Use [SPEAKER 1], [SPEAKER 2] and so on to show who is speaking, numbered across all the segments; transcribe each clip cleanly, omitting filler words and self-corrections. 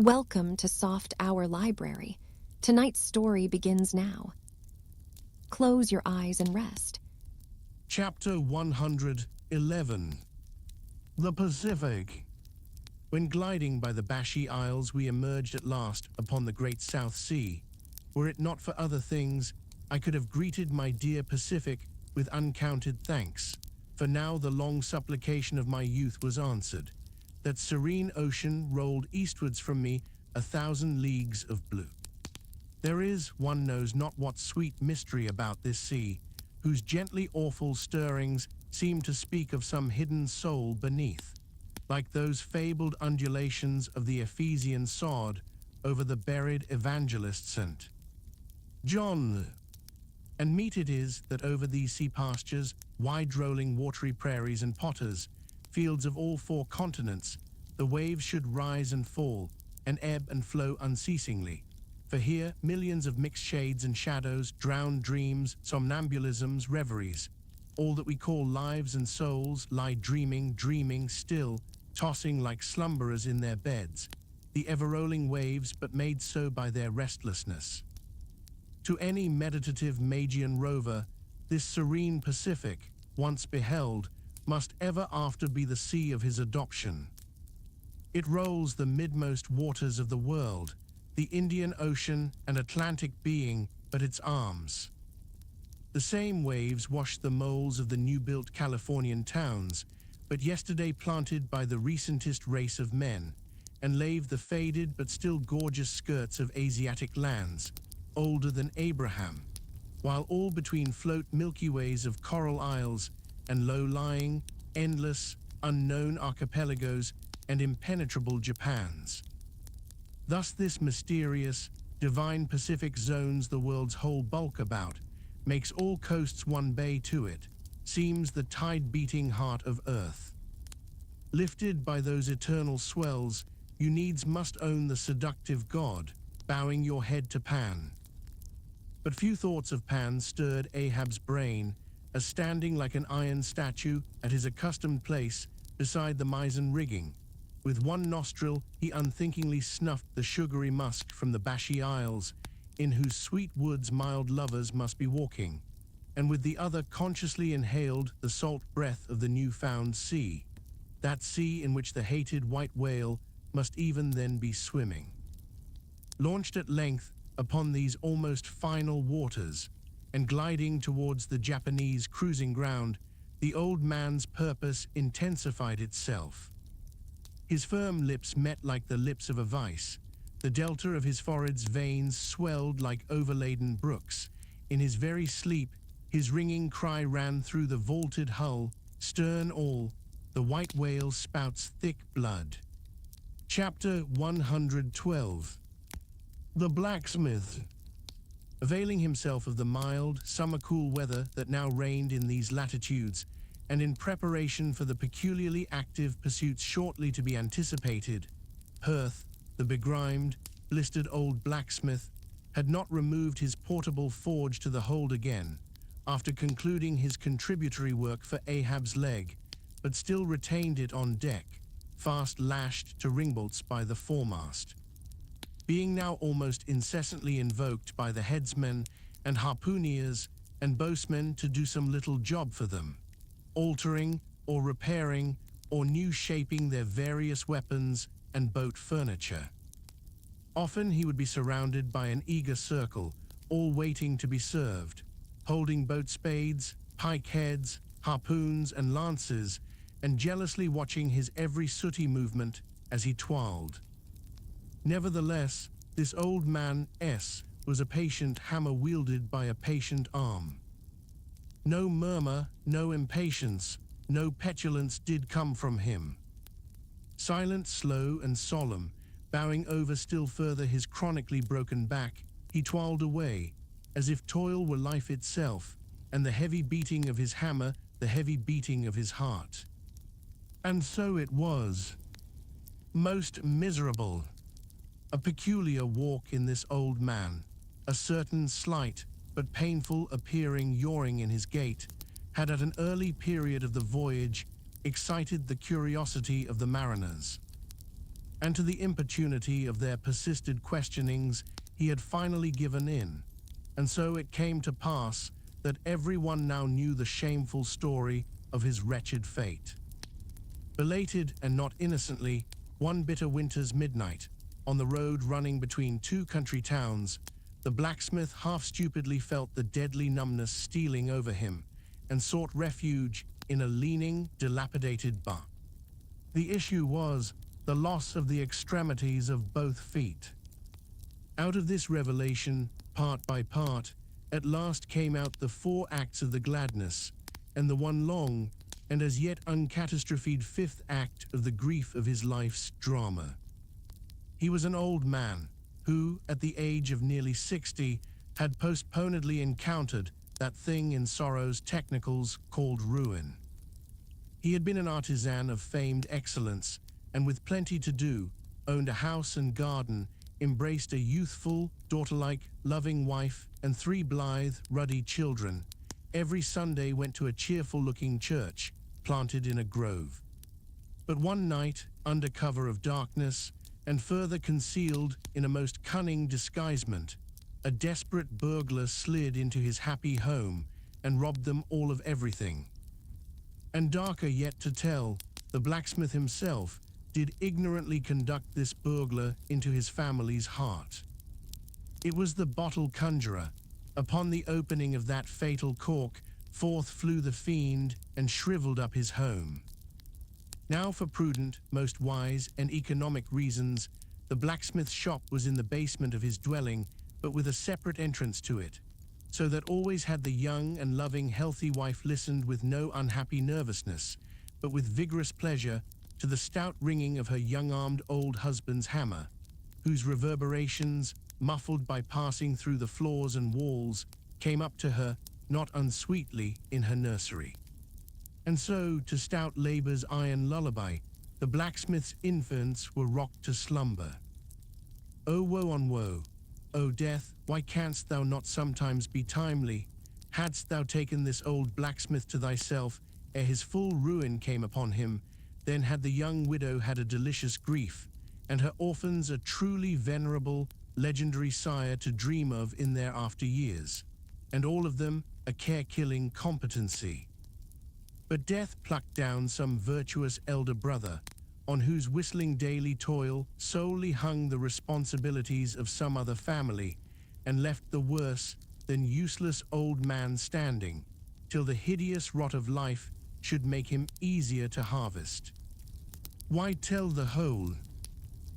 [SPEAKER 1] Welcome to Soft Hour Library. Tonight's story begins now. Close your eyes and rest.
[SPEAKER 2] Chapter 111. The Pacific. When gliding by the Bashy Isles, we emerged at last upon the great South Sea. Were it not for other things, I could have greeted my dear Pacific with uncounted thanks, for now the long supplication of my youth was answered. That serene ocean rolled eastwards from me 1,000 leagues of blue. There is, one knows not what sweet mystery about this sea, whose gently awful stirrings seem to speak of some hidden soul beneath, like those fabled undulations of the Ephesian sod over the buried evangelist St. John. And meet it is that over these sea pastures, wide-rolling watery prairies and potters, fields of all four continents, the waves should rise and fall, and ebb and flow unceasingly. For here, millions of mixed shades and shadows, drowned dreams, somnambulisms, reveries, all that we call lives and souls, lie dreaming still, tossing like slumberers in their beds, the ever-rolling waves but made so by their restlessness. To any meditative Magian rover, this serene Pacific, once beheld, must ever after be the sea of his adoption. It rolls the midmost waters of the world, the Indian Ocean and Atlantic being but its arms. The same waves wash the moles of the new-built Californian towns, but yesterday planted by the recentest race of men, and lave the faded but still gorgeous skirts of Asiatic lands, older than Abraham, while all between float Milky Ways of coral isles and low-lying, endless, unknown archipelagos and impenetrable Japans. Thus this mysterious, divine Pacific zones the world's whole bulk about, makes all coasts one bay to it, seems the tide-beating heart of earth. Lifted by those eternal swells, you needs must own the seductive god, bowing your head to Pan. But few thoughts of Pan stirred Ahab's brain, as standing like an iron statue at his accustomed place beside the mizzen rigging, with one nostril he unthinkingly snuffed the sugary musk from the Bashy Isles, in whose sweet woods mild lovers must be walking, and with the other consciously inhaled the salt breath of the new-found sea, that sea in which the hated white whale must even then be swimming. Launched at length upon these almost final waters, and gliding towards the Japanese cruising ground, the old man's purpose intensified itself. His firm lips met like the lips of a vice. The delta of his forehead's veins swelled like overladen brooks. In his very sleep, his ringing cry ran through the vaulted hull, stern all, the white whale spouts thick blood. Chapter 112. The Blacksmith. Availing himself of the mild, summer-cool weather that now reigned in these latitudes, and in preparation for the peculiarly active pursuits shortly to be anticipated, Perth, the begrimed, blistered old blacksmith, had not removed his portable forge to the hold again, after concluding his contributory work for Ahab's leg, but still retained it on deck, fast lashed to ringbolts by the foremast. Being now almost incessantly invoked by the headsmen and harpooneers and boatmen to do some little job for them, altering or repairing or new shaping their various weapons and boat furniture. Often he would be surrounded by an eager circle, all waiting to be served, holding boat spades, pike heads, harpoons and lances, and jealously watching his every sooty movement as he twirled. Nevertheless, this old man S. was a patient hammer wielded by a patient arm. No murmur, no impatience, no petulance did come from him. Silent, slow, and solemn, bowing over still further his chronically broken back, he twirled away, as if toil were life itself, and the heavy beating of his hammer the heavy beating of his heart. And so it was. Most miserable. A peculiar walk in this old man, a certain slight but painful appearing yawing in his gait, had at an early period of the voyage excited the curiosity of the mariners. and to the importunity of their persisted questionings, he had finally given in. And so it came to pass that everyone now knew the shameful story of his wretched fate. Belated and not innocently, one bitter winter's midnight, on the road running between two country towns, the blacksmith half-stupidly felt the deadly numbness stealing over him and sought refuge in a leaning, dilapidated barn. The issue was the loss of the extremities of both feet. Out of this revelation, part by part, at last came out the 4 acts of the gladness, and the one long and as yet uncatastrophed 5th act of the grief of his life's drama. He was an old man who, at the age of nearly 60, had postponedly encountered that thing in sorrow's technicals called ruin. He had been an artisan of famed excellence, and with plenty to do, owned a house and garden, embraced a youthful, daughter-like, loving wife, and 3 blithe, ruddy children. Every Sunday went to a cheerful-looking church, planted in a grove. But one night, under cover of darkness, and further concealed in a most cunning disguisement, a desperate burglar slid into his happy home and robbed them all of everything. And darker yet to tell, the blacksmith himself did ignorantly conduct this burglar into his family's heart. It was the bottle conjurer. Upon the opening of that fatal cork, forth flew the fiend and shriveled up his home. Now, for prudent, most wise, and economic reasons, the blacksmith's shop was in the basement of his dwelling, but with a separate entrance to it, so that always had the young and loving healthy wife listened with no unhappy nervousness, but with vigorous pleasure, to the stout ringing of her young-armed old husband's hammer, whose reverberations, muffled by passing through the floors and walls, came up to her, not unsweetly, in her nursery. And so, to stout labor's iron lullaby, the blacksmith's infants were rocked to slumber. O woe on woe! O death, why canst thou not sometimes be timely? Hadst thou taken this old blacksmith to thyself, ere his full ruin came upon him, then had the young widow had a delicious grief, and her orphans a truly venerable, legendary sire to dream of in their after years, and all of them a care-killing competency. But death plucked down some virtuous elder brother, on whose whistling daily toil solely hung the responsibilities of some other family, and left the worse than useless old man standing, till the hideous rot of life should make him easier to harvest. Why tell the whole?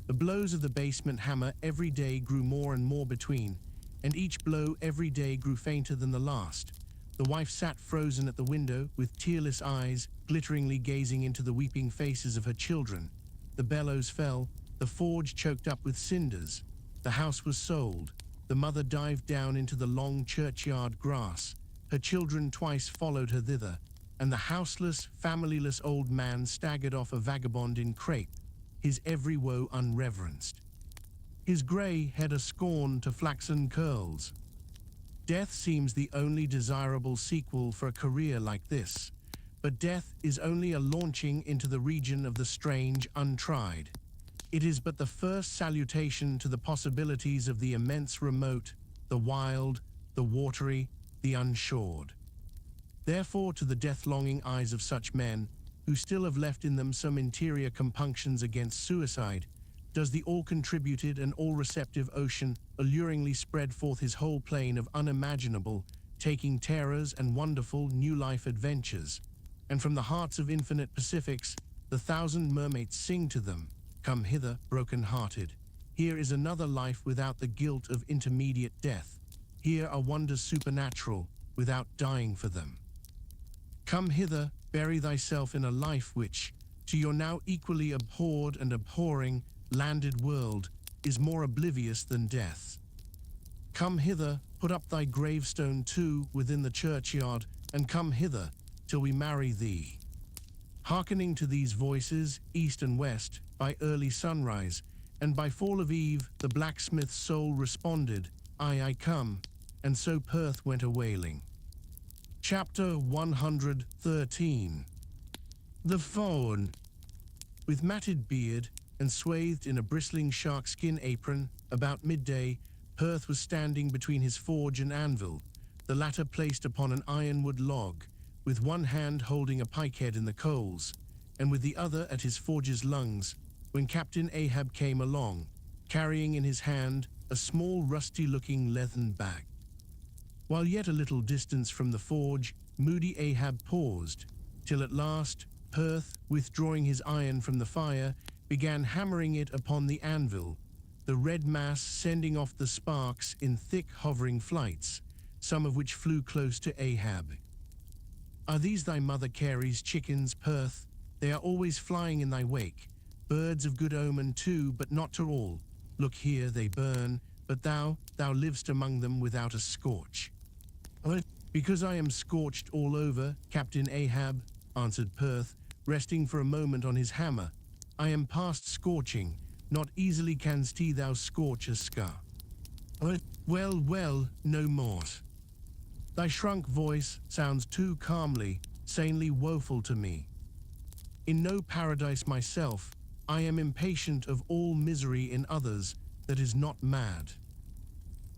[SPEAKER 2] The blows of the basement hammer every day grew more and more between, and each blow every day grew fainter than the last. The wife sat frozen at the window, with tearless eyes, glitteringly gazing into the weeping faces of her children. The bellows fell, the forge choked up with cinders. The house was sold. The mother dived down into the long churchyard grass. Her children twice followed her thither, and the houseless, familyless old man staggered off a vagabond in crape, his every woe unreverenced. His grey head a scorn to flaxen curls. Death seems the only desirable sequel for a career like this, but death is only a launching into the region of the strange, untried. It is but the first salutation to the possibilities of the immense remote, the wild, the watery, the unshored. Therefore, to the death-longing eyes of such men, who still have left in them some interior compunctions against suicide, does the all-contributed and all-receptive ocean alluringly spread forth his whole plain of unimaginable, taking terrors and wonderful new-life adventures, and from the hearts of infinite Pacifics, the 1,000 mermaids sing to them, "Come hither, broken-hearted. Here is another life without the guilt of intermediate death. Here are wonders supernatural, without dying for them. Come hither, bury thyself in a life which, to your now equally abhorred and abhorring, landed world, is more oblivious than death. Come hither, put up thy gravestone too within the churchyard, and come hither, till we marry thee." Hearkening to these voices, east and west, by early sunrise, and by fall of eve, the blacksmith's soul responded, I come," and so Perth went a-wailing. Chapter 113. The Faun. With matted beard, and swathed in a bristling sharkskin apron. About midday, Perth was standing between his forge and anvil, the latter placed upon an ironwood log, with one hand holding a pikehead in the coals, and with the other at his forge's lungs, when Captain Ahab came along, carrying in his hand a small rusty-looking leathern bag. While yet a little distance from the forge, moody Ahab paused, till at last Perth, withdrawing his iron from the fire, began hammering it upon the anvil, the red mass sending off the sparks in thick hovering flights, some of which flew close to Ahab. "Are these thy mother Carey's chickens, Perth? They are always flying in thy wake. Birds of good omen too, but not to all. Look here, they burn, but thou livest among them without a scorch." "Because I am scorched all over, Captain Ahab," answered Perth, resting for a moment on his hammer. "I am past scorching, not easily canst thou scorch a scar." "Well, well, no more. Thy shrunk voice sounds too calmly, sanely woeful to me. In no paradise myself, I am impatient of all misery in others that is not mad.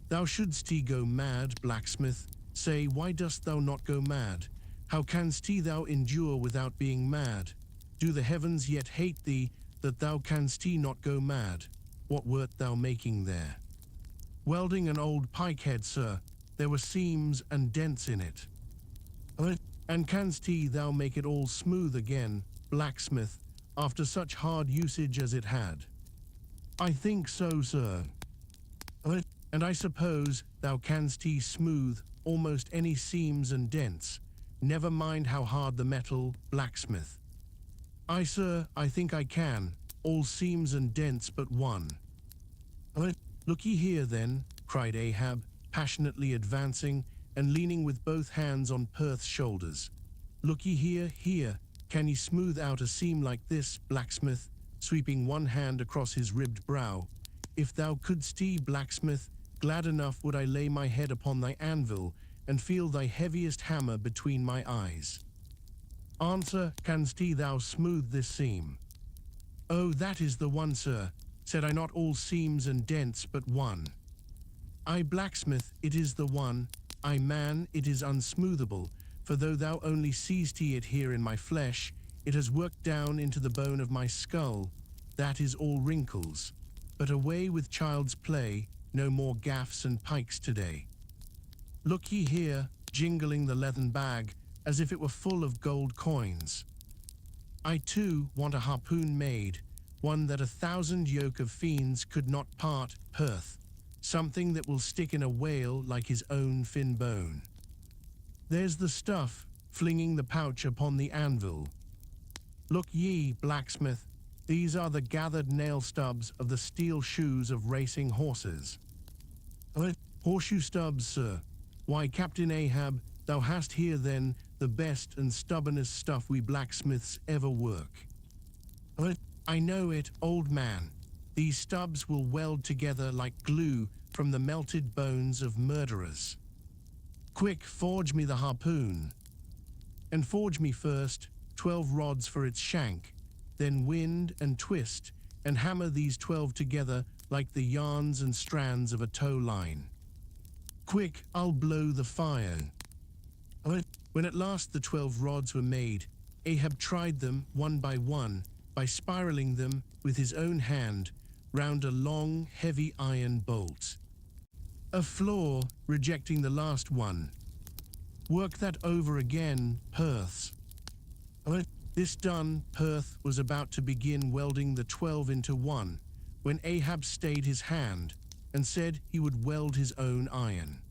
[SPEAKER 2] Thou shouldst go mad, blacksmith. Say, why dost thou not go mad? How canst thou endure without being mad? Do the heavens yet hate thee, that thou canst not go mad? What wert thou making there?" "Welding an old pikehead, sir. There were seams and dents in it." "And canst thou make it all smooth again, blacksmith, after such hard usage as it had?" "I think so, sir." "And I suppose thou canst smooth almost any seams and dents, never mind how hard the metal, blacksmith?" "Aye, sir, I think I can, all seams and dents but one." "Look ye here, then," cried Ahab, passionately advancing and leaning with both hands on Perth's shoulders. "Look ye here, can ye smooth out a seam like this, blacksmith?" sweeping one hand across his ribbed brow. "If thou couldst, blacksmith, glad enough would I lay my head upon thy anvil and feel thy heaviest hammer between my eyes. Answer, canst thou smooth this seam?" "Oh, that is the one, sir. Said I not all seams and dents but one?" "Aye, blacksmith, it is the one. Aye, man, it is unsmoothable, for though thou only seest it here in my flesh, it has worked down into the bone of my skull. That is all wrinkles. But away with child's play, no more gaffs and pikes today. Look ye here, jingling the leathern bag, as if it were full of gold coins. I too want a harpoon made, one that 1,000 yoke of fiends could not part, Perth, something that will stick in a whale like his own fin bone. There's the stuff, flinging the pouch upon the anvil. Look ye, blacksmith, these are the gathered nail stubs of the steel shoes of racing horses." "Horseshoe stubs, sir? Why, Captain Ahab, thou hast here then the best and stubbornest stuff we blacksmiths ever work." "I know it, old man. These stubs will weld together like glue from the melted bones of murderers. Quick, forge me the harpoon. And forge me first 12 rods for its shank, then wind and twist and hammer these 12 together like the yarns and strands of a tow line. Quick, I'll blow the fire." When at last the 12 rods were made, Ahab tried them one by spiraling them with his own hand round a long, heavy iron bolt. A flaw, rejecting the last one. "Work that over again, Perth." This done, Perth was about to begin welding the 12 into one, when Ahab stayed his hand and said he would weld his own iron.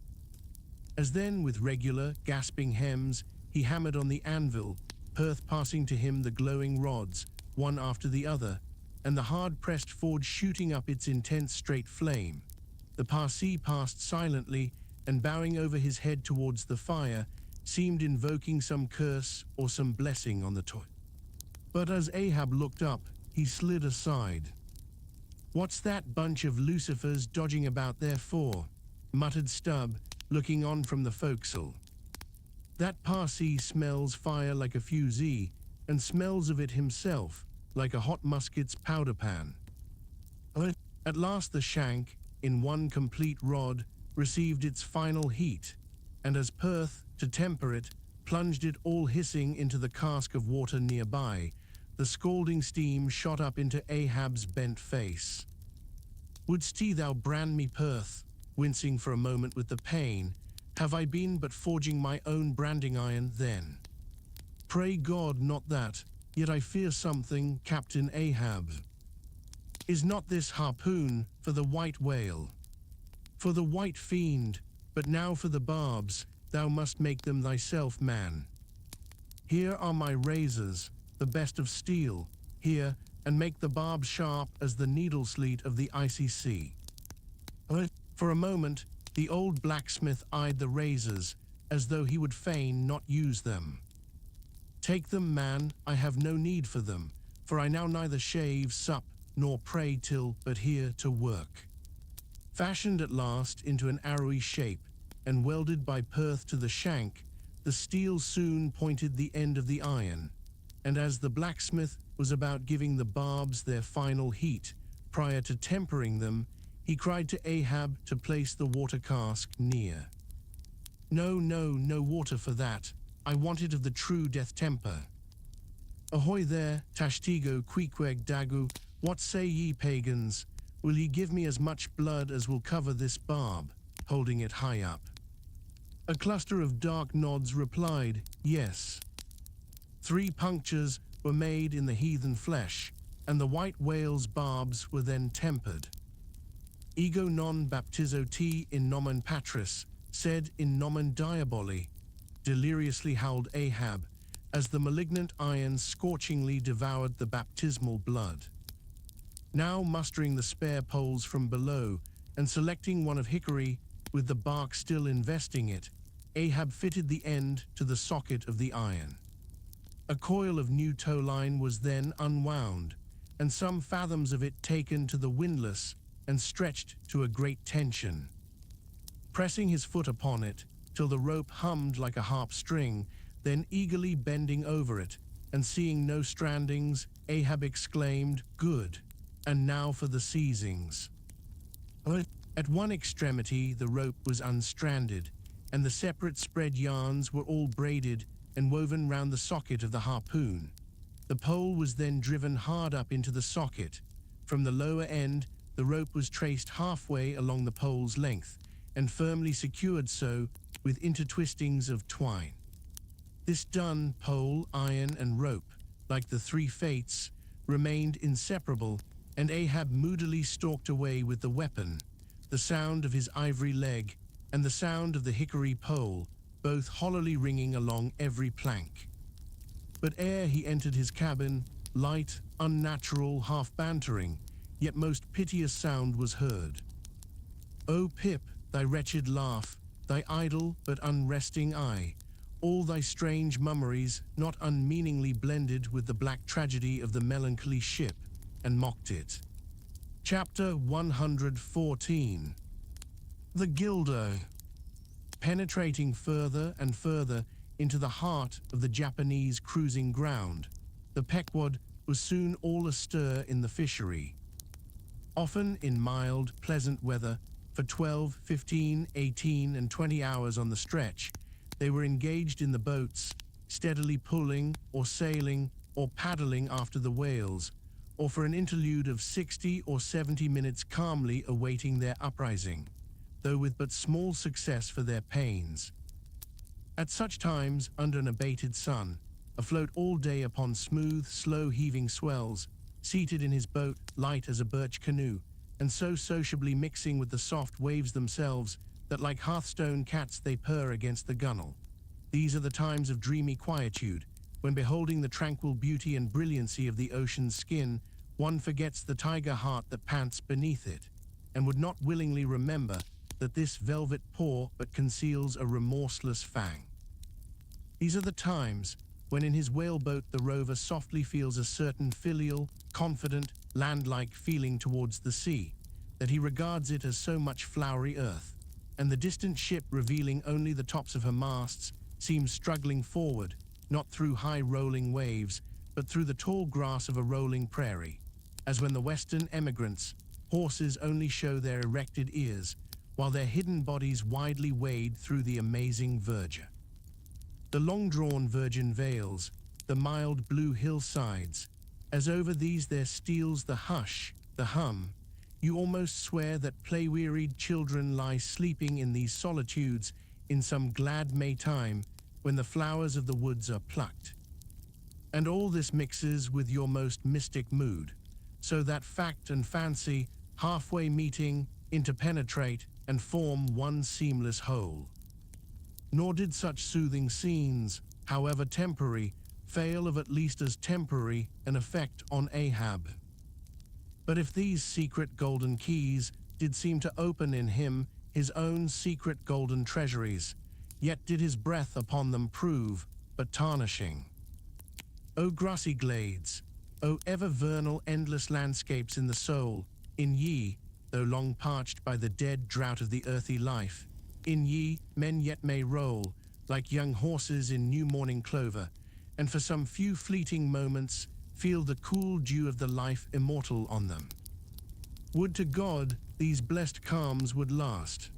[SPEAKER 2] As then, with regular, gasping hems, he hammered on the anvil, Perth passing to him the glowing rods, one after the other, and the hard-pressed forge shooting up its intense straight flame. The Parsee passed silently, and bowing over his head towards the fire, seemed invoking some curse or some blessing on the toy. But as Ahab looked up, he slid aside. "What's that bunch of lucifers dodging about there for?" muttered Stubb, looking on from the forecastle. "That Parsee smells fire like a fusee, and smells of it himself, like a hot musket's powder pan. At last the shank, in one complete rod, received its final heat, and as Perth, to temper it, plunged it all hissing into the cask of water nearby, the scalding steam shot up into Ahab's bent face. "Wouldst thou brand me, Perth?" Wincing for a moment with the pain. "Have I been but forging my own branding iron then? Pray God not that, yet I fear something, Captain Ahab. Is not this harpoon for the white whale? For the white fiend, but now for the barbs, thou must make them thyself, man. Here are my razors, the best of steel, here, and make the barbs sharp as the needle-sleet of the icy sea." For a moment, the old blacksmith eyed the razors, as though he would fain not use them. "Take them, man, I have no need for them, for I now neither shave, sup, nor pray till but here to work." Fashioned at last into an arrowy shape, and welded by Perth to the shank, the steel soon pointed the end of the iron, and as the blacksmith was about giving the barbs their final heat, prior to tempering them, he cried to Ahab to place the water cask near. "No, no, no water for that. I want it of the true death temper. Ahoy there, Tashtigo Queequeg Dagu, what say ye, pagans? Will ye give me as much blood as will cover this barb?" holding it high up. A cluster of dark nods replied, "Yes." 3 punctures were made in the heathen flesh, and the white whale's barbs were then tempered. "Ego non baptizo te in nomen patris, sed in nomen diaboli," deliriously howled Ahab, as the malignant iron scorchingly devoured the baptismal blood. Now mustering the spare poles from below, and selecting one of hickory, with the bark still investing it, Ahab fitted the end to the socket of the iron. A coil of new tow-line was then unwound, and some fathoms of it taken to the windlass and stretched to a great tension. Pressing his foot upon it, till the rope hummed like a harp string, then eagerly bending over it, and seeing no strandings, Ahab exclaimed, "Good, and now for the seizings." At one extremity the rope was unstranded, and the separate spread yarns were all braided and woven round the socket of the harpoon. The pole was then driven hard up into the socket. From the lower end, the rope was traced halfway along the pole's length, and firmly secured so, with intertwistings of twine. This done, pole, iron, and rope, like the 3 fates, remained inseparable, and Ahab moodily stalked away with the weapon, the sound of his ivory leg, and the sound of the hickory pole, both hollowly ringing along every plank. But ere he entered his cabin, light, unnatural, half-bantering, yet most piteous sound was heard. "O Pip, thy wretched laugh, thy idle but unresting eye, all thy strange mummeries not unmeaningly blended with the black tragedy of the melancholy ship, and mocked it." Chapter 114. The Gildo. Penetrating further and further into the heart of the Japanese cruising ground, the Pequod was soon all astir in the fishery. Often in mild, pleasant weather, for 12, 15, 18, and 20 hours on the stretch, they were engaged in the boats, steadily pulling or sailing or paddling after the whales, or for an interlude of 60 or 70 minutes calmly awaiting their uprising, though with but small success for their pains. At such times, under an abated sun, afloat all day upon smooth, slow-heaving swells, seated in his boat, light as a birch canoe, and so sociably mixing with the soft waves themselves that like hearthstone cats they purr against the gunwale. These are the times of dreamy quietude, when beholding the tranquil beauty and brilliancy of the ocean's skin, one forgets the tiger heart that pants beneath it, and would not willingly remember that this velvet paw but conceals a remorseless fang. These are the times when in his whaleboat the rover softly feels a certain filial, confident, land-like feeling towards the sea, that he regards it as so much flowery earth, and the distant ship revealing only the tops of her masts seems struggling forward, not through high rolling waves, but through the tall grass of a rolling prairie, as when the western emigrants' horses only show their erected ears, while their hidden bodies widely wade through the amazing verdure. The long-drawn virgin vales, the mild blue hillsides, as over these there steals the hush, the hum. You almost swear that play-wearied children lie sleeping in these solitudes in some glad May time when the flowers of the woods are plucked. And all this mixes with your most mystic mood, so that fact and fancy, halfway meeting, interpenetrate, and form one seamless whole. Nor did such soothing scenes, however temporary, fail of at least as temporary an effect on Ahab. But if these secret golden keys did seem to open in him his own secret golden treasuries, yet did his breath upon them prove but tarnishing. O grassy glades, O ever vernal endless landscapes in the soul, in ye, though long parched by the dead drought of the earthy life, in ye men yet may roll, like young horses in new morning clover, and for some few fleeting moments feel the cool dew of the life immortal on them. Would to God these blessed calms would last.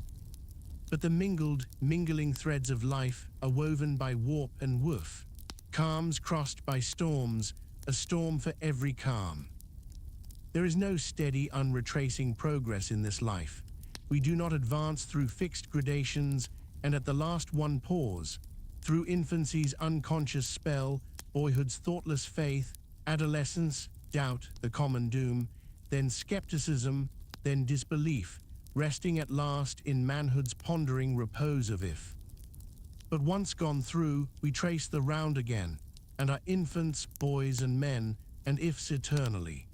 [SPEAKER 2] But the mingling threads of life are woven by warp and woof, calms crossed by storms, a storm for every calm. There is no steady, unretracing progress in this life. We do not advance through fixed gradations, and at the last one pause, through infancy's unconscious spell, boyhood's thoughtless faith, adolescence, doubt, the common doom, then skepticism, then disbelief, resting at last in manhood's pondering repose of if. But once gone through, we trace the round again, and are infants, boys, and men, and ifs eternally.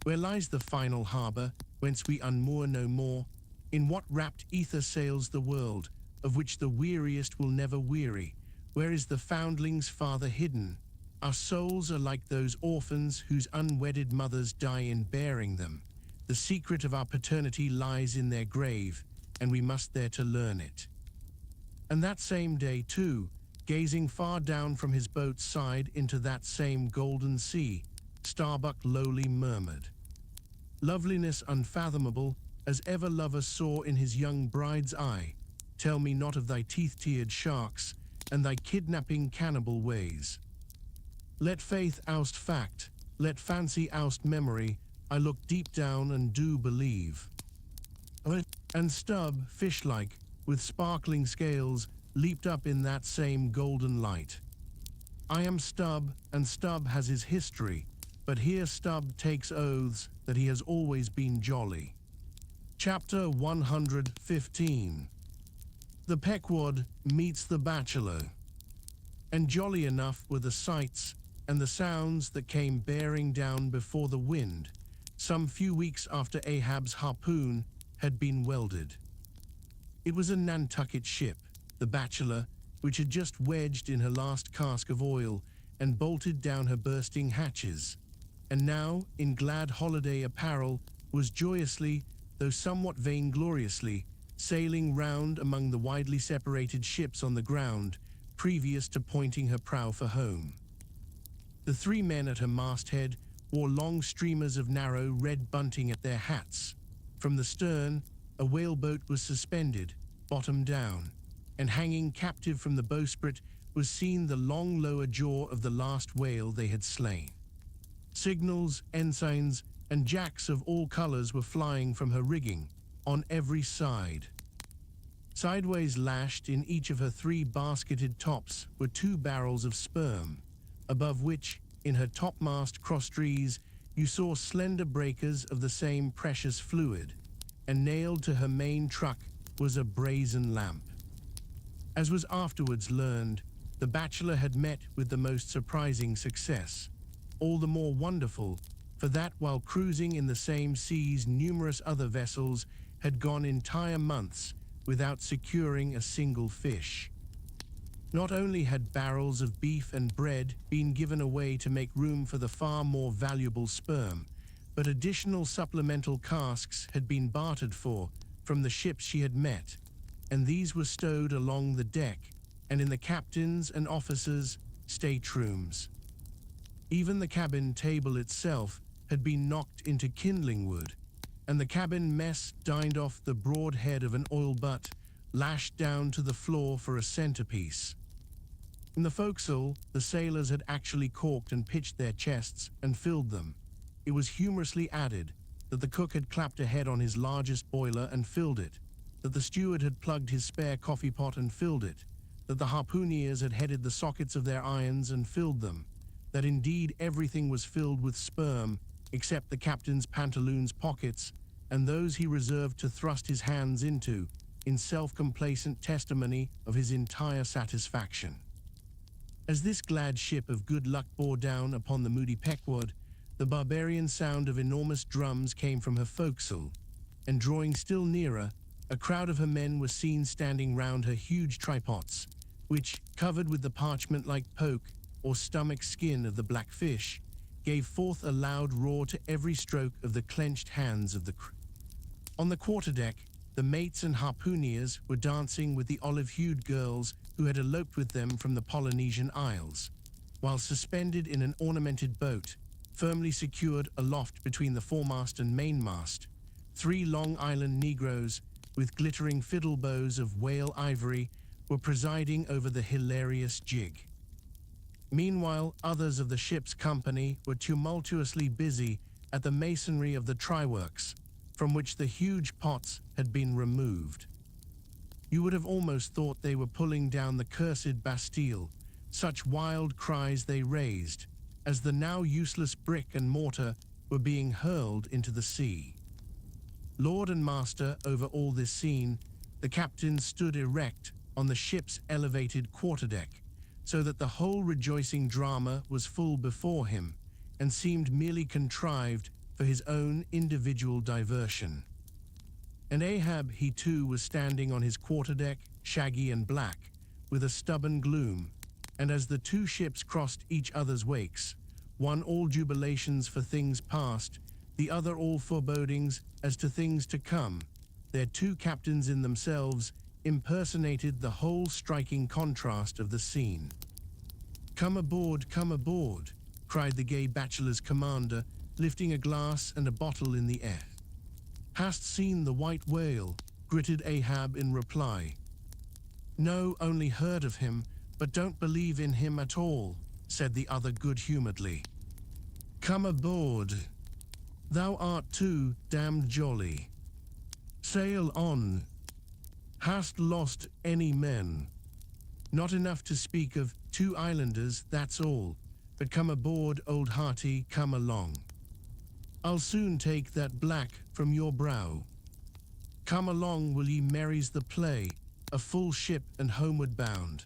[SPEAKER 2] Where lies the final harbor, whence we unmoor no more? In what rapt ether sails the world, of which the weariest will never weary? Where is the foundling's father hidden? Our souls are like those orphans whose unwedded mothers die in bearing them. The secret of our paternity lies in their grave, and we must there to learn it. And that same day, too, gazing far down from his boat's side into that same golden sea, Starbuck lowly murmured, "Loveliness unfathomable, as ever lover saw in his young bride's eye, tell me not of thy teeth-tiered sharks and thy kidnapping cannibal ways. Let faith oust fact, let fancy oust memory, I look deep down and do believe." And Stubb, fish-like, with sparkling scales, leaped up in that same golden light. I am Stubb, and Stubb has his history, but here Stubb takes oaths that he has always been jolly. Chapter 115. The Pequod meets the Bachelor. And jolly enough were the sights and the sounds that came bearing down before the wind, some few weeks after Ahab's harpoon had been welded. It was a Nantucket ship, the Bachelor, which had just wedged in her last cask of oil and bolted down her bursting hatches, and now, in glad holiday apparel, was joyously, though somewhat vaingloriously, sailing round among the widely separated ships on the ground, previous to pointing her prow for home. The three men at her masthead wore long streamers of narrow red bunting at their hats. From the stern, a whaleboat was suspended, bottom down, and hanging captive from the bowsprit was seen the long lower jaw of the last whale they had slain. Signals, ensigns, and jacks of all colors were flying from her rigging, on every side. Sideways lashed in each of her three basketed tops were 2 barrels of sperm, above which, in her topmast crosstrees, you saw slender breakers of the same precious fluid, and nailed to her main truck was a brazen lamp. As was afterwards learned, the Bachelor had met with the most surprising success, all the more wonderful, for that while cruising in the same seas numerous other vessels had gone entire months without securing a single fish. Not only had barrels of beef and bread been given away to make room for the far more valuable sperm, but additional supplemental casks had been bartered for from the ships she had met, and these were stowed along the deck and in the captain's and officers' staterooms. Even the cabin table itself had been knocked into kindling wood, and the cabin mess dined off the broad head of an oil butt lashed down to the floor for a centerpiece. In the forecastle, the sailors had actually corked and pitched their chests and filled them. It was humorously added that the cook had clapped a head on his largest boiler and filled it, that the steward had plugged his spare coffee pot and filled it, that the harpooneers had headed the sockets of their irons and filled them, that indeed everything was filled with sperm except the captain's pantaloons pockets and those he reserved to thrust his hands into, in self-complacent testimony of his entire satisfaction. As this glad ship of good luck bore down upon the moody Pequod, the barbarian sound of enormous drums came from her forecastle, and drawing still nearer, a crowd of her men was seen standing round her huge tripods, which, covered with the parchment-like poke or stomach skin of the black fish, gave forth a loud roar to every stroke of the clenched hands of the crew. On the quarterdeck, the mates and harpooneers were dancing with the olive-hued girls who had eloped with them from the Polynesian Isles, while suspended in an ornamented boat, firmly secured aloft between the foremast and mainmast, 3 Long Island Negroes with glittering fiddle bows of whale ivory were presiding over the hilarious jig. Meanwhile, others of the ship's company were tumultuously busy at the masonry of the tryworks, from which the huge pots had been removed. You would have almost thought they were pulling down the cursed Bastille, such wild cries they raised, as the now useless brick and mortar were being hurled into the sea. Lord and master over all this scene, the captain stood erect on the ship's elevated quarterdeck, so that the whole rejoicing drama was full before him, and seemed merely contrived for his own individual diversion. And Ahab, he too, was standing on his quarterdeck, shaggy and black, with a stubborn gloom, and as the 2 ships crossed each other's wakes, one all jubilations for things past, the other all forebodings as to things to come, their 2 captains in themselves impersonated the whole striking contrast of the scene. come aboard, cried the gay bachelor's commander, lifting a glass and a bottle in the air. Hast seen the white whale? Gritted Ahab in reply. No, only heard of him, but don't believe in him at all, said the other good-humoredly. Come aboard. Thou art too damned jolly. Sail on. Hast lost any men? Not enough to speak of, 2 islanders, that's all. But come aboard, old hearty, come along. I'll soon take that black from your brow. Come along, will ye merries the play, a full ship and homeward bound.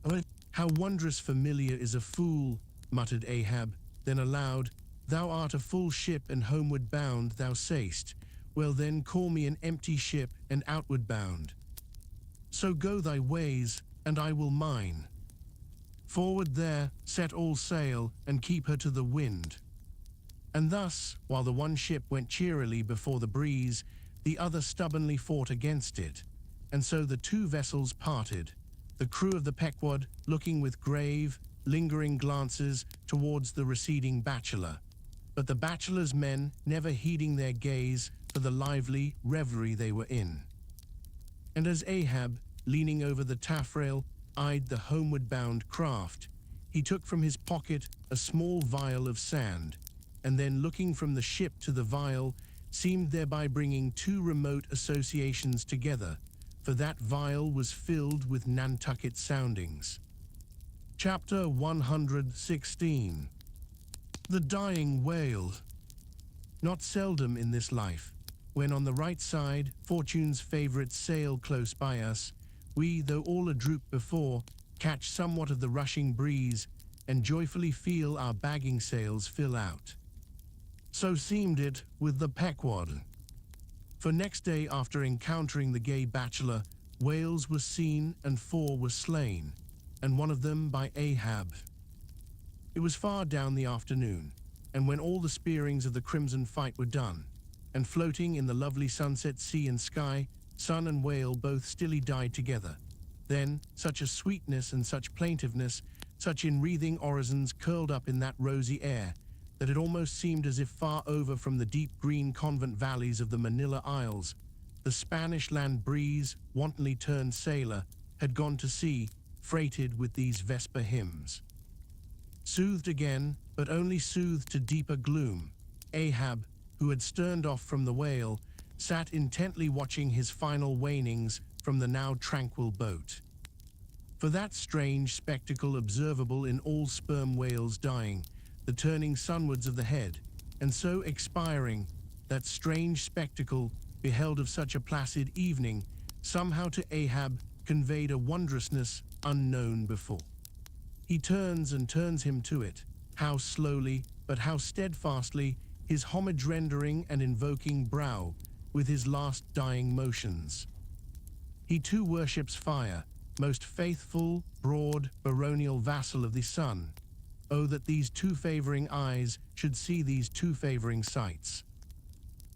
[SPEAKER 2] Oh, how wondrous familiar is a fool, muttered Ahab, then aloud, thou art a full ship and homeward bound, thou say'st. Well then, call me an empty ship and outward bound. So go thy ways, and I will mine. Forward there, set all sail, and keep her to the wind. And thus, while the one ship went cheerily before the breeze, the other stubbornly fought against it, and so the 2 vessels parted, the crew of the Pequod looking with grave, lingering glances towards the receding bachelor, but the bachelor's men never heeding their gaze for the lively reverie they were in. And as Ahab, leaning over the taffrail, eyed the homeward-bound craft, he took from his pocket a small vial of sand, and then looking from the ship to the vial, seemed thereby bringing 2 remote associations together, for that vial was filled with Nantucket soundings. Chapter 116. The Dying Whale. Not seldom in this life, when on the right side fortune's favourite sail close by us, we, though all adroop before, catch somewhat of the rushing breeze, and joyfully feel our bagging sails fill out. So seemed it with the Pequod. For next day after encountering the gay bachelor, whales were seen and 4 were slain, and one of them by Ahab. It was far down the afternoon, and when all the spearings of the crimson fight were done, and floating in the lovely sunset sea and sky, sun and whale both stilly died together, then such a sweetness and such plaintiveness such enwreathing orisons curled up in that rosy air that it almost seemed as if far over from the deep green convent valleys of the Manila Isles, the Spanish land breeze, wantonly turned sailor, had gone to sea, freighted with these vesper hymns. Soothed again, but only soothed to deeper gloom, Ahab, who had sterned off from the whale, sat intently watching his final wanings from the now tranquil boat. For that strange spectacle observable in all sperm whales dying, the turning sunwards of the head, and so expiring, that strange spectacle, beheld of such a placid evening, somehow to Ahab conveyed a wondrousness unknown before. He turns and turns him to it, how slowly, but how steadfastly, his homage rendering and invoking brow, with his last dying motions. He too worships fire, most faithful, broad, baronial vassal of the sun. Oh, that these two favoring eyes should see these two favoring sights.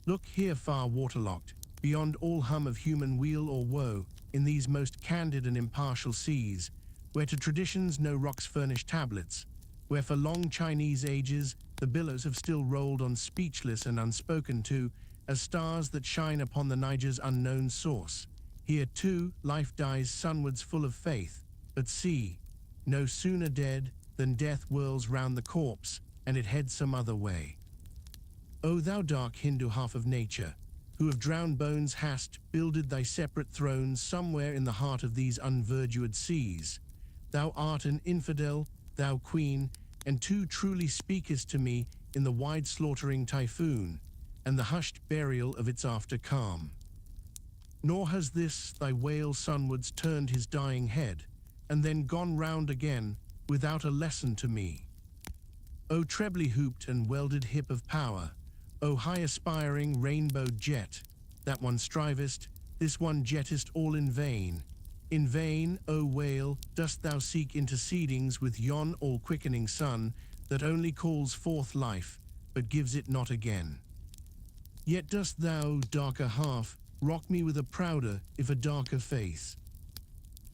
[SPEAKER 2] Look here far waterlocked, beyond all hum of human weal or woe, in these most candid and impartial seas, where to traditions no rocks furnish tablets, where for long Chinese ages the billows have still rolled on speechless and unspoken to, as stars that shine upon the Niger's unknown source. Here too life dies sunwards full of faith, but see, no sooner dead than death whirls round the corpse, and it heads some other way. O thou dark Hindu half of nature, who of drowned bones hast builded thy separate thrones somewhere in the heart of these unverdured seas, thou art an infidel, thou queen, and too truly speakest to me in the wide slaughtering typhoon, and the hushed burial of its after calm. Nor has this thy whale sunwards turned his dying head, and then gone round again, without a lesson to me. O trebly hooped and welded hip of power, O high aspiring rainbowed jet, that one strivest, this one jettest all in vain. In vain, O whale, dost thou seek intercedings with yon all-quickening sun that only calls forth life, but gives it not again. Yet dost thou, darker half, rock me with a prouder, if a darker faith.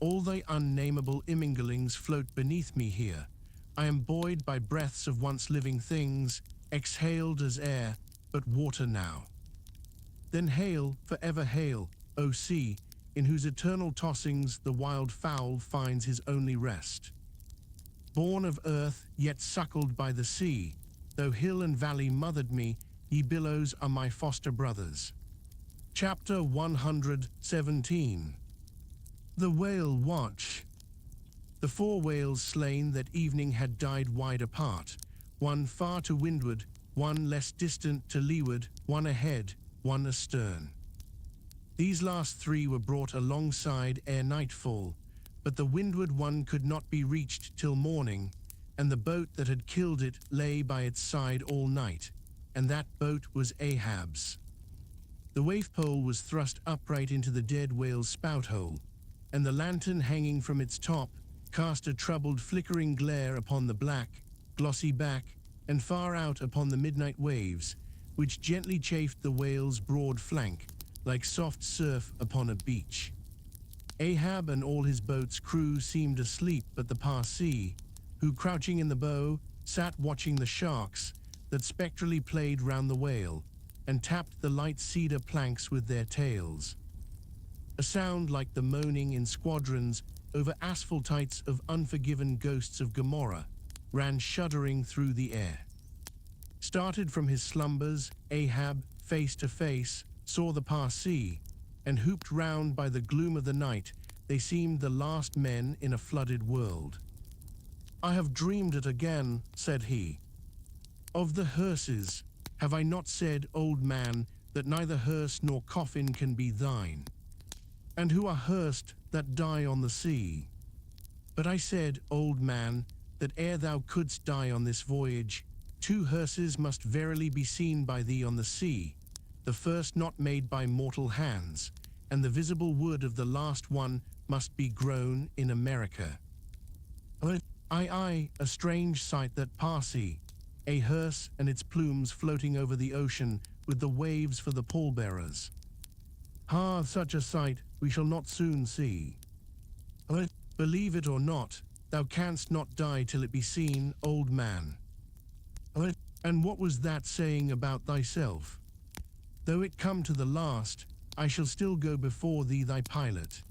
[SPEAKER 2] All thy unnameable imminglings float beneath me here. I am buoyed by breaths of once living things, exhaled as air, but water now. Then hail, forever hail, O sea, in whose eternal tossings the wild fowl finds his only rest. Born of earth, yet suckled by the sea, though hill and valley mothered me, ye billows are my foster brothers. Chapter 117. The Whale Watch. The 4 whales slain that evening had died wide apart, one far to windward, one less distant to leeward, one ahead, one astern. These last 3 were brought alongside ere nightfall, but the windward one could not be reached till morning, and the boat that had killed it lay by its side all night, and that boat was Ahab's. The waif pole was thrust upright into the dead whale's spout hole, and the lantern hanging from its top cast a troubled flickering glare upon the black, glossy back, and far out upon the midnight waves, which gently chafed the whale's broad flank, like soft surf upon a beach. Ahab and all his boat's crew seemed asleep but the Parsee, who, crouching in the bow, sat watching the sharks that spectrally played round the whale, and tapped the light cedar planks with their tails. A sound like the moaning in squadrons over asphaltites of unforgiven ghosts of Gomorrah ran shuddering through the air. Started from his slumbers, Ahab, face to face, saw the Parsee, and hooped round by the gloom of the night, they seemed the last men in a flooded world. "I have dreamed it again," said he. "Of the hearses, have I not said, old man, that neither hearse nor coffin can be thine? And who are hearsed that die on the sea? But I said, old man, that ere thou couldst die on this voyage, 2 hearses must verily be seen by thee on the sea, the first not made by mortal hands, and the visible wood of the last one must be grown in America. Aye, a strange sight that Parsee, a hearse and its plumes floating over the ocean with the waves for the pallbearers. Ha, such a sight we shall not soon see. Believe it or not, thou canst not die till it be seen, old man. And what was that saying about thyself? Though it come to the last, I shall still go before thee thy pilot.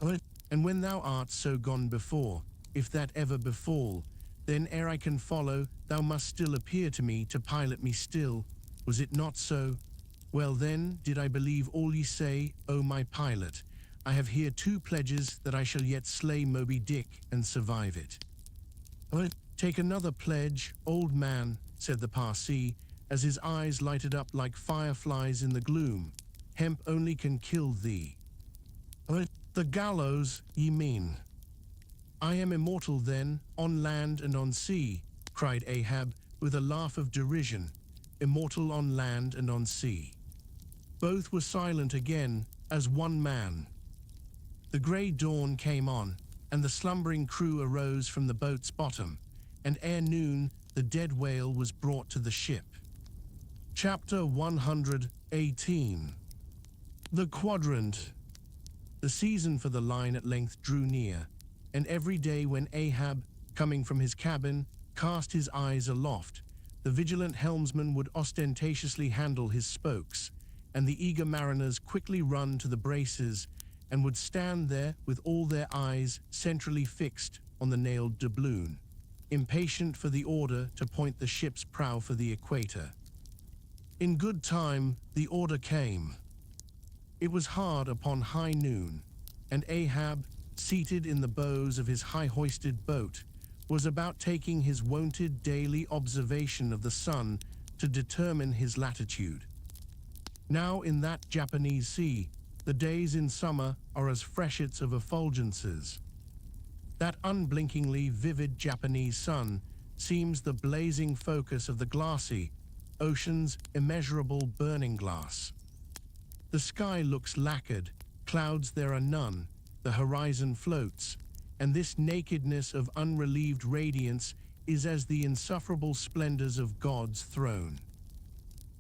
[SPEAKER 2] And when thou art so gone before, if that ever befall, then ere I can follow, thou must still appear to me to pilot me still. Was it not so? Well then, did I believe all ye say, O my pilot. I have here 2 pledges that I shall yet slay Moby-Dick and survive it. Take another pledge, old man, said the Parsee, as his eyes lighted up like fireflies in the gloom. Hemp only can kill thee. The gallows, ye mean. I am immortal then, on land and on sea, cried Ahab with a laugh of derision. Immortal on land and on sea. Both were silent again, as one man. The grey dawn came on, and the slumbering crew arose from the boat's bottom, and ere noon the dead whale was brought to the ship. Chapter 118. The Quadrant. The season for the line at length drew near, and every day when Ahab, coming from his cabin, cast his eyes aloft, the vigilant helmsman would ostentatiously handle his spokes, and the eager mariners quickly run to the braces, and would stand there with all their eyes centrally fixed on the nailed doubloon, impatient for the order to point the ship's prow for the equator. In good time the order came. It was hard upon high noon, and Ahab, seated in the bows of his high-hoisted boat, was about taking his wonted daily observation of the sun to determine his latitude. Now in that Japanese sea, the days in summer are as freshets of effulgences. That unblinkingly vivid Japanese sun seems the blazing focus of the glassy ocean's immeasurable burning glass. The sky looks lacquered, clouds there are none, the horizon floats, and this nakedness of unrelieved radiance is as the insufferable splendors of God's throne.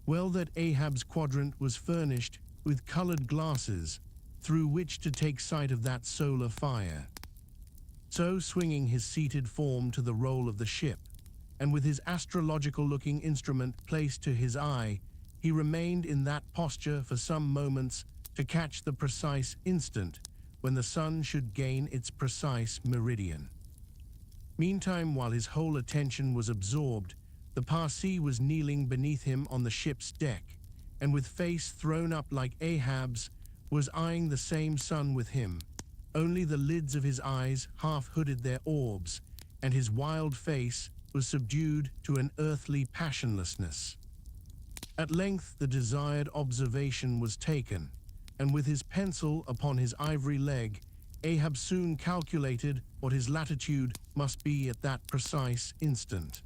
[SPEAKER 2] Well that Ahab's quadrant was furnished with colored glasses through which to take sight of that solar fire. So, swinging his seated form to the roll of the ship, and with his astrological-looking instrument placed to his eye, he remained in that posture for some moments to catch the precise instant when the sun should gain its precise meridian. Meantime, while his whole attention was absorbed, the Parsee was kneeling beneath him on the ship's deck, and with face thrown up like Ahab's, was eyeing the same sun with him. Only the lids of his eyes half hooded their orbs, and his wild face was subdued to an earthly passionlessness. At length the desired observation was taken, and with his pencil upon his ivory leg, Ahab soon calculated what his latitude must be at that precise instant.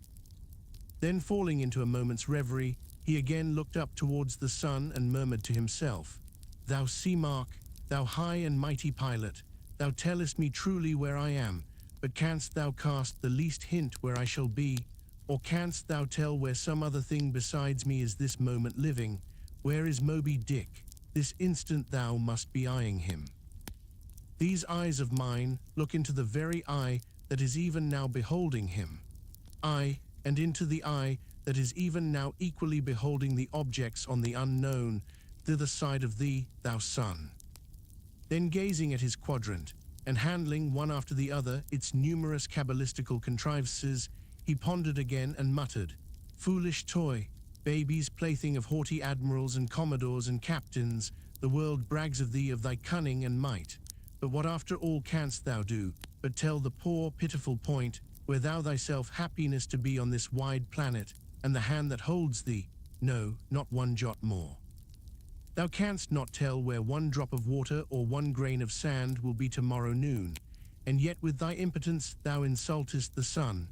[SPEAKER 2] Then, falling into a moment's reverie, he again looked up towards the sun and murmured to himself, "Thou sea mark, thou high and mighty pilot, thou tellest me truly where I am, but canst thou cast the least hint where I shall be, or canst thou tell where some other thing besides me is this moment living? Where is Moby-Dick? This instant thou must be eyeing him. These eyes of mine look into the very eye that is even now beholding him. Aye, and into the eye that is even now equally beholding the objects on the unknown, thither side of thee, thou sun." Then, gazing at his quadrant, and handling one after the other its numerous cabalistical contrivances, he pondered again and muttered, "Foolish toy, baby's plaything of haughty admirals and commodores and captains, the world brags of thee of thy cunning and might. But what after all canst thou do, but tell the poor pitiful point, where thou thyself happiness to be on this wide planet, and the hand that holds thee, no, not one jot more. Thou canst not tell where one drop of water or one grain of sand will be tomorrow noon, and yet with thy impotence thou insultest the sun.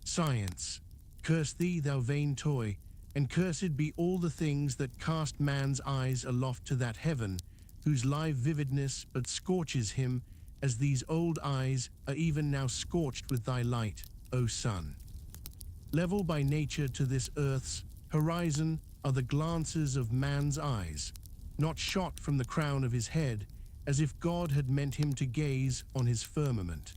[SPEAKER 2] Science, curse thee, thou vain toy, and cursed be all the things that cast man's eyes aloft to that heaven, whose live vividness but scorches him, as these old eyes are even now scorched with thy light, O sun. Level by nature to this earth's horizon are the glances of man's eyes, not shot from the crown of his head, as if God had meant him to gaze on his firmament.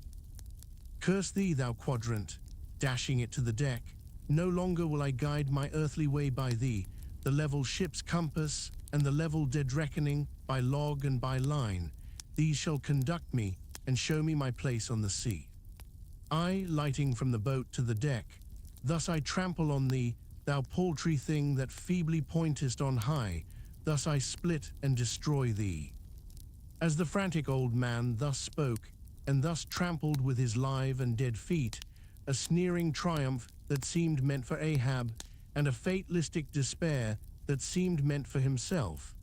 [SPEAKER 2] Curse thee, thou quadrant, dashing it to the deck. No longer will I guide my earthly way by thee, the level ship's compass and the level dead reckoning by log and by line. These shall conduct me and show me my place on the sea. I, lighting from the boat to the deck, thus I trample on thee, thou paltry thing that feebly pointest on high, thus I split and destroy thee. As the frantic old man thus spoke, and thus trampled with his live and dead feet, a sneering triumph that seemed meant for Ahab, and a fatalistic despair that seemed meant for himself,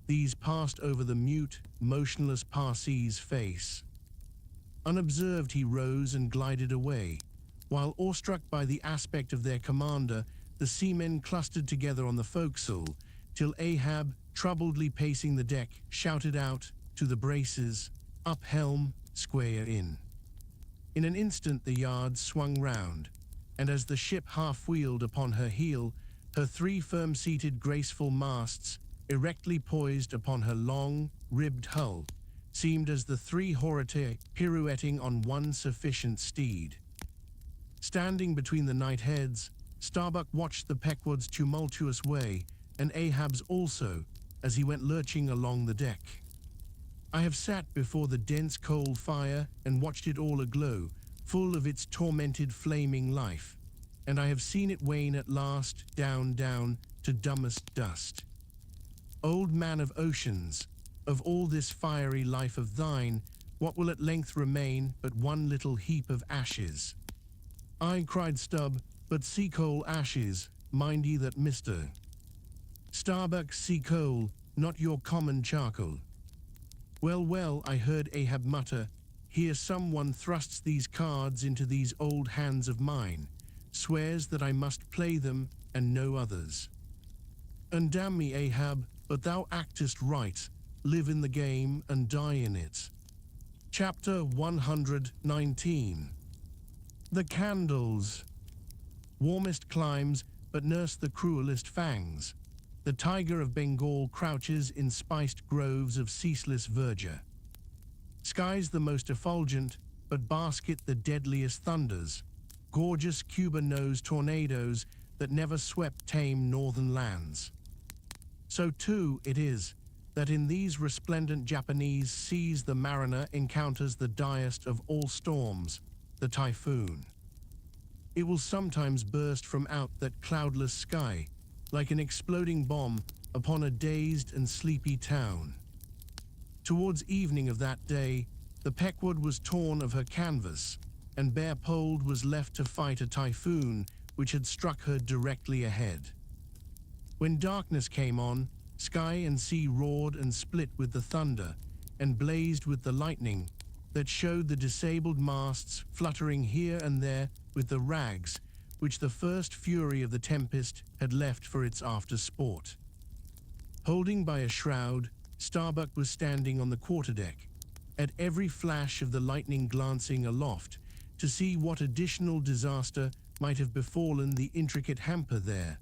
[SPEAKER 2] these passed over the mute, motionless Parsee's face. Unobserved he rose and glided away, while awestruck by the aspect of their commander, the seamen clustered together on the forecastle, till Ahab, troubledly pacing the deck, shouted out to the braces, "Up helm, square in." In an instant the yards swung round, and as the ship half-wheeled upon her heel, her three firm-seated graceful masts, erectly poised upon her long, ribbed hull, seemed as the three Horatii pirouetting on one sufficient steed. Standing between the knight-heads, Starbuck watched the Pequod's tumultuous way, and Ahab's also, as he went lurching along the deck. I have sat before the dense coal fire and watched it all aglow, full of its tormented flaming life, and I have seen it wane at last, down, down, to dumbest dust. Old man of oceans, of all this fiery life of thine, what will at length remain but one little heap of ashes? "Aye," cried Stubb, "but sea coal ashes, mind ye that, mister. Starbuck, sea coal, not your common charcoal." "Well, well," I heard Ahab mutter, "here someone thrusts these cards into these old hands of mine, swears that I must play them and no others. And damn me, Ahab, but thou actest right, live in the game and die in it." Chapter 119. The candles. Warmest climes, but nurse the cruelest fangs. The tiger of Bengal crouches in spiced groves of ceaseless verdure. Skies the most effulgent, but basket the deadliest thunders. Gorgeous Cuban-nosed tornadoes that never swept tame northern lands. So too it is that in these resplendent Japanese seas the mariner encounters the direst of all storms, the typhoon. It will sometimes burst from out that cloudless sky, like an exploding bomb upon a dazed and sleepy town. Towards evening of that day, the Pequod was torn of her canvas, and bare-poled was left to fight a typhoon which had struck her directly ahead. When darkness came on, sky and sea roared and split with the thunder, and blazed with the lightning, that showed the disabled masts fluttering here and there with the rags which the first fury of the tempest had left for its after-sport. Holding by a shroud, Starbuck was standing on the quarterdeck, at every flash of the lightning glancing aloft, to see what additional disaster might have befallen the intricate hamper there,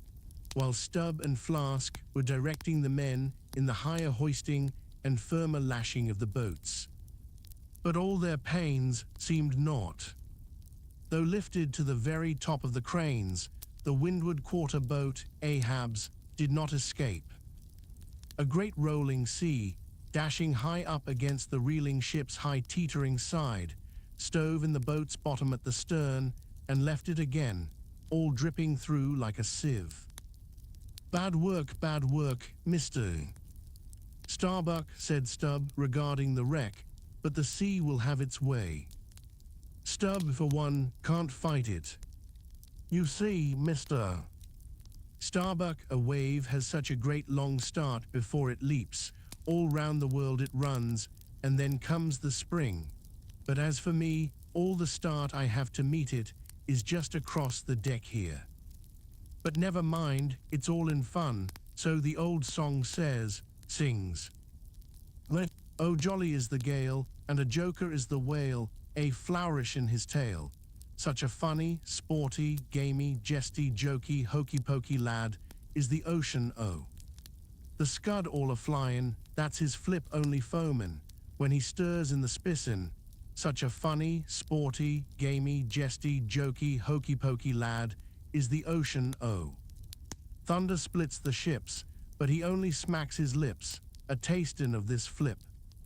[SPEAKER 2] while Stubb and Flask were directing the men in the higher hoisting and firmer lashing of the boats. But all their pains seemed naught. Though lifted to the very top of the cranes, the windward quarter boat, Ahab's, did not escape. A great rolling sea, dashing high up against the reeling ship's high teetering side, stove in the boat's bottom at the stern and left it again, all dripping through like a sieve. Bad work, mister." "Starbuck," said Stubb, regarding the wreck, "but the sea will have its way. Stubb, for one, can't fight it. You see, mister. Starbuck, a wave has such a great long start before it leaps, all round the world it runs, and then comes the spring. But as for me, all the start I have to meet it is just across the deck here. But never mind, it's all in fun, so the old song sings. Oh, jolly is the gale, and a joker is the whale, a flourish in his tail. Such a funny, sporty, gamey, jesty, jokey, hokey-pokey lad is the ocean, oh. The scud all a-flyin', that's his flip only foamin', when he stirs in the spissin', Such a funny, sporty, gamey, jesty, jokey, hokey-pokey lad is the ocean, oh. Thunder splits the ships, but he only smacks his lips, a tastin' of this flip.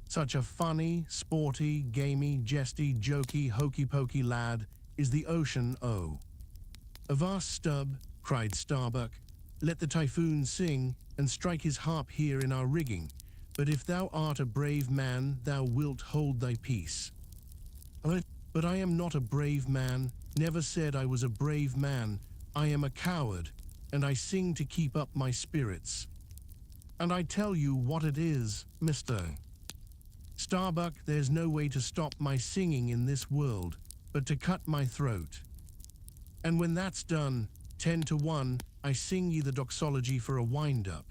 [SPEAKER 2] Such a funny, sporty, gamey, jesty, jokey, hokey-pokey lad is the ocean, oh. Avast, Stubb, cried Starbuck, let the typhoon sing, and strike his harp here in our rigging. But if thou art a brave man, thou wilt hold thy peace. But I am not a brave man, never said I was a brave man. I am a coward, and I sing to keep up my spirits. And I tell you what it is, Mr. Starbuck, there's no way to stop my singing in this world, but to cut my throat. And when that's done, 10 to 1, I sing ye the doxology for a wind-up.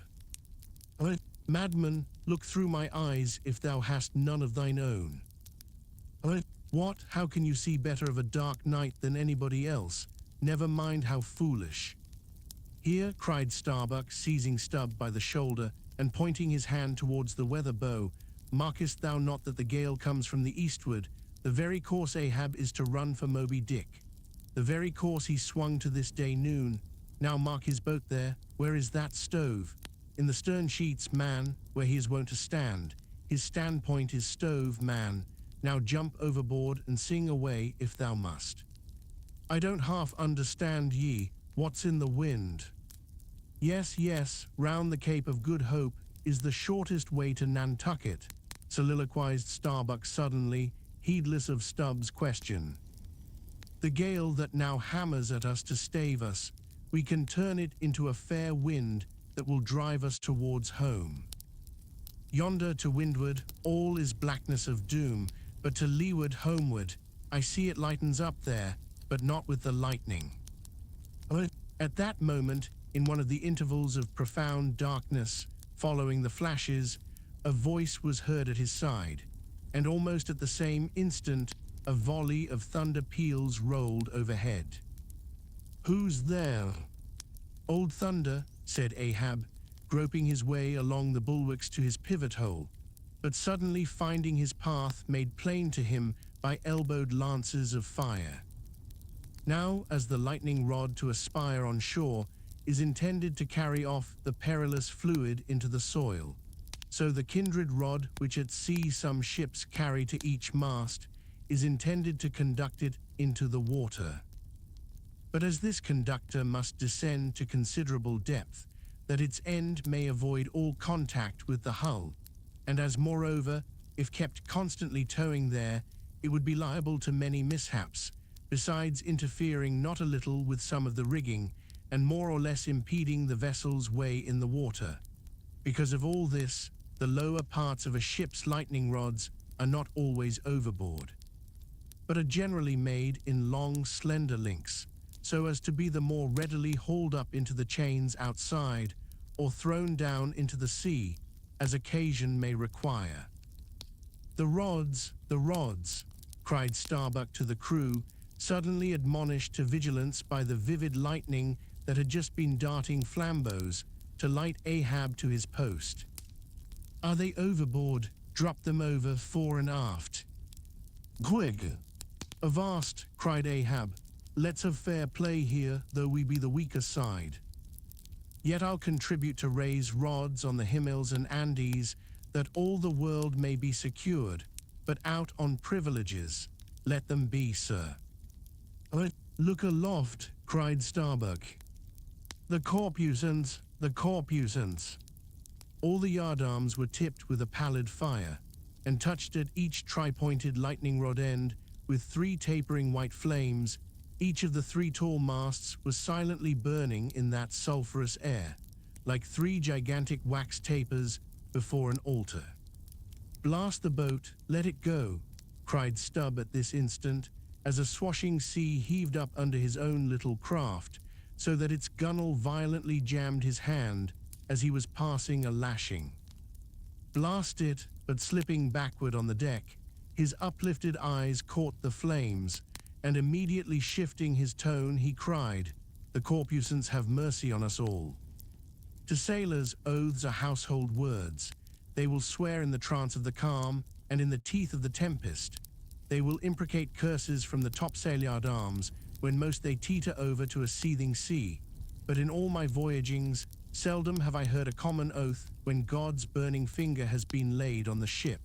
[SPEAKER 2] Madman, look through my eyes if thou hast none of thine own. What, how can you see better of a dark night than anybody else? Never mind how foolish. Here, cried Starbuck, seizing Stubb by the shoulder and pointing his hand towards the weather bow, markest thou not that the gale comes from the eastward? The very course Ahab is to run for Moby-Dick. The very course he swung to this day noon. Now mark his boat there. Where is that stove? In the stern sheets, man, where he is wont to stand. His standpoint is stove, man. Now jump overboard and sing away if thou must. I don't half understand ye, what's in the wind? Yes, yes, round the Cape of Good Hope is the shortest way to Nantucket, soliloquized Starbuck suddenly, heedless of Stubb's question. The gale that now hammers at us to stave us, we can turn it into a fair wind that will drive us towards home. Yonder to windward, all is blackness of doom, but to leeward homeward, I see it lightens up there, but not with the lightning. At that moment, in one of the intervals of profound darkness following the flashes, a voice was heard at his side, and almost at the same instant, a volley of thunder peals rolled overhead. Who's there? Old Thunder, said Ahab, groping his way along the bulwarks to his pivot hole, but suddenly finding his path made plain to him by elbowed lances of fire. Now, as the lightning rod to a spire on shore is intended to carry off the perilous fluid into the soil, so the kindred rod which at sea some ships carry to each mast is intended to conduct it into the water. But as this conductor must descend to considerable depth, that its end may avoid all contact with the hull, and as moreover, if kept constantly towing there, it would be liable to many mishaps, besides interfering not a little with some of the rigging, and more or less impeding the vessel's way in the water. Because of all this, the lower parts of a ship's lightning rods are not always overboard, but are generally made in long, slender links, so as to be the more readily hauled up into the chains outside, or thrown down into the sea, as occasion may require. The rods, cried Starbuck to the crew, suddenly admonished to vigilance by the vivid lightning that had just been darting flambeaux to light Ahab to his post. Are they overboard? Drop them over fore and aft. Quick! Avast, cried Ahab. Let's have fair play here, though we be the weaker side. Yet I'll contribute to raise rods on the Himmels and Andes, that all the world may be secured, but out on privileges. Let them be, sir. Look aloft, cried Starbuck. The corpusants, the corpusants. All the yardarms were tipped with a pallid fire, and touched at each tri-pointed lightning rod end with 3 tapering white flames. Each of the 3 tall masts was silently burning in that sulphurous air, like 3 gigantic wax tapers before an altar. Blast the boat, let it go, cried Stubb at this instant, as a swashing sea heaved up under his own little craft, so that its gunwale violently jammed his hand as he was passing a lashing. Blast it, but slipping backward on the deck, his uplifted eyes caught the flames, and immediately shifting his tone, he cried, "The corpusants have mercy on us all." To sailors, oaths are household words. They will swear in the trance of the calm and in the teeth of the tempest. They will imprecate curses from the topsail-yard arms, when most they teeter over to a seething sea. But in all my voyagings, seldom have I heard a common oath when God's burning finger has been laid on the ship,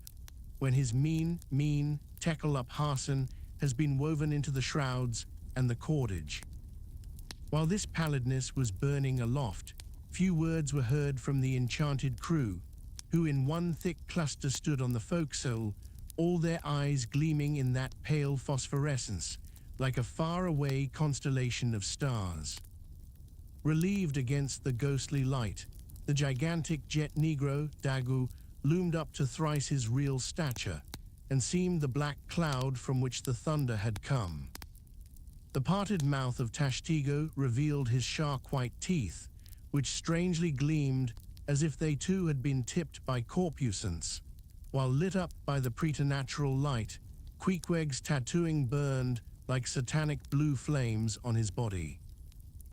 [SPEAKER 2] when his mean, tackle-up Harson has been woven into the shrouds and the cordage. While this pallidness was burning aloft, few words were heard from the enchanted crew, who in one thick cluster stood on the forecastle, all their eyes gleaming in that pale phosphorescence, like a far-away constellation of stars. Relieved against the ghostly light, the gigantic jet negro, Dagu, loomed up to thrice his real stature, and seemed the black cloud from which the thunder had come. The parted mouth of Tashtigo revealed his shark-white teeth, which strangely gleamed as if they too had been tipped by corpuscence, while lit up by the preternatural light, Queequeg's tattooing burned like satanic blue flames on his body.